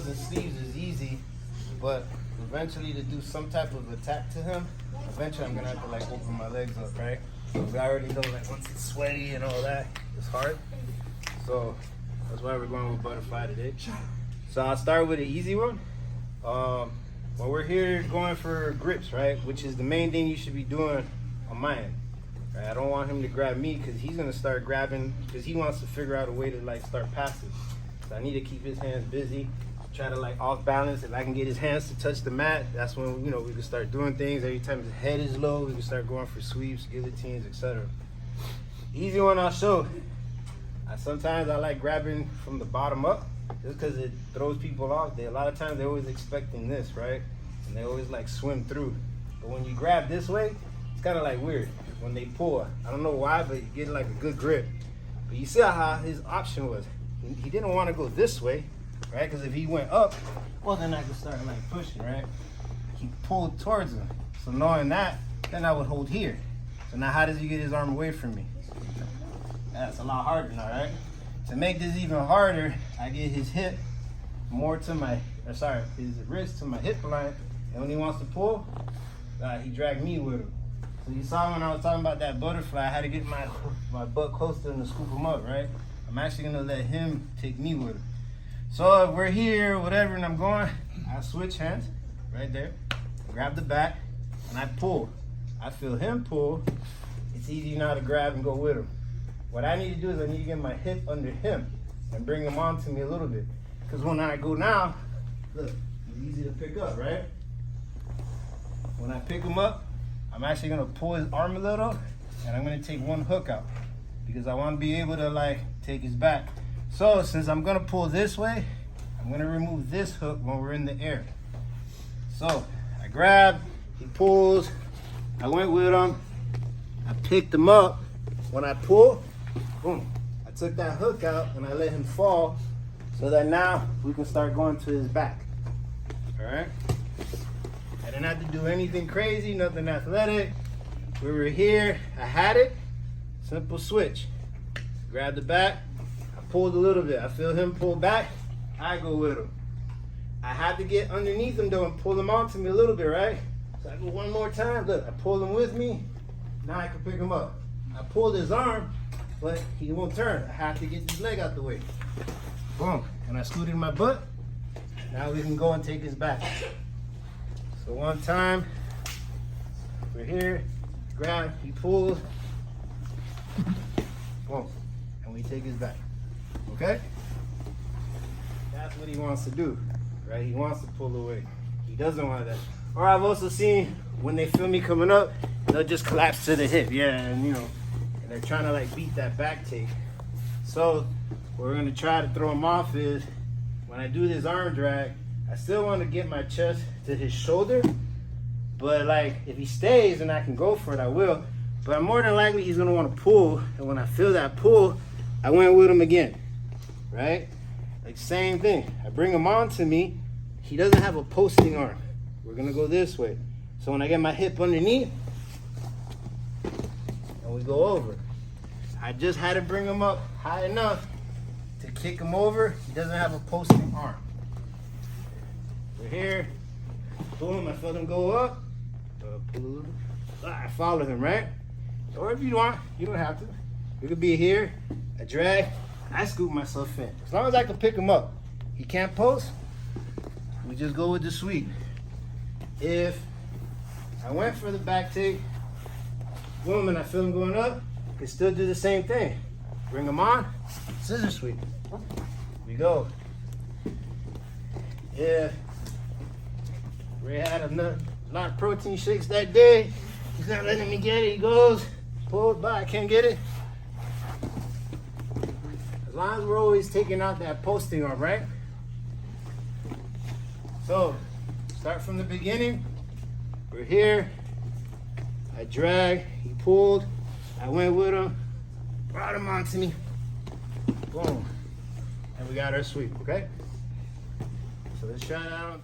and sleeves is easy, but eventually to do some type of attack to him, eventually I'm gonna have to like open my legs up, right? We already know like once it's sweaty and all that, it's hard. So that's why we're going with butterfly today. So I'll start with an easy one. Well, we're here going for grips, right? Which is the main thing you should be doing on my end. Right? I don't want him to grab me because he's gonna start grabbing because he wants to figure out a way to like start passing. So I need to keep his hands busy, try to like off balance. If I can get his hands to touch the mat, that's when we can start doing things. Every time his head is low, we can start going for sweeps, guillotines, etc. Easy one I'll show. Sometimes I like grabbing from the bottom up just because it throws people off. A lot of times they're always expecting this, right? And they always like swim through. But when you grab this way, it's kind of like weird when they pull. I don't know why, but you get like a good grip. But you see how his option was. He didn't want to go this way, right? Because if he went up, well, then I could start like pushing, right? He pulled towards him. So knowing that, then I would hold here. So now how does he get his arm away from me? That's a lot harder now, right? To make this even harder, I get his hip more to his wrist to my hip line. And when he wants to pull, he dragged me with him. So you saw when I was talking about that butterfly, I had to get my butt close to him to scoop him up, right? I'm actually gonna let him take me with him. So if we're here, whatever, and I'm going, I switch hands right there, grab the back, and I pull. I feel him pull. It's easy now to grab and go with him. What I need to do is I need to get my hip under him and bring him onto me a little bit. Because when I go now, look, it's easy to pick up, right? When I pick him up, I'm actually gonna pull his arm a little and I'm gonna take one hook out because I wanna be able to like take his back. So since I'm gonna pull this way, I'm gonna remove this hook when we're in the air. So I grab, he pulls, I went with him, I picked him up. When I pull, boom, I took that hook out and I let him fall so that now we can start going to his back. All right? I didn't have to do anything crazy, nothing athletic. We were here, I had it, simple switch. Grab the back, I pulled a little bit. I feel him pull back, I go with him. I had to get underneath him though and pull him onto me a little bit, right? So I go one more time, look, I pull him with me, now I can pick him up. I pulled his arm, but he won't turn. I have to get his leg out the way. Boom, and I scooted my butt. Now we can go and take his back. So one time, we're here, grab, he pulls, boom, and we take his back, okay? That's what he wants to do, right? He wants to pull away. He doesn't want that. Or I've also seen when they feel me coming up, they'll just collapse to the hip, and and they're trying to like beat that back take. So what we're gonna try to throw him off is when I do this arm drag, I still want to get my chest to his shoulder, but like if he stays and I can go for it, I will. But more than likely he's gonna want to pull, and when I feel that pull, I went with him again, right? Like same thing. I bring him on to me. He doesn't have a posting arm. We're gonna go this way. So when I get my hip underneath, and we go over. I just had to bring him up high enough to kick him over. He doesn't have a posting arm. We're here. Boom, I felt him go up. I followed him, right? Or if you want, you don't have to. You could be here, I drag, I scoop myself in. As long as I can pick him up. He can't post, we just go with the sweep. If I went for the back take, boom, and I feel him going up, you can still do the same thing. Bring him on, scissor sweep. We go. If we had a lot of protein shakes that day, he's not letting me get it, he goes, pulled by, I can't get it. As long as we're always taking out that posting arm, right? So, start from the beginning. We're here. I drag, he pulled, I went with him, brought him onto me, boom. And we got our sweep, okay? So let's try it out on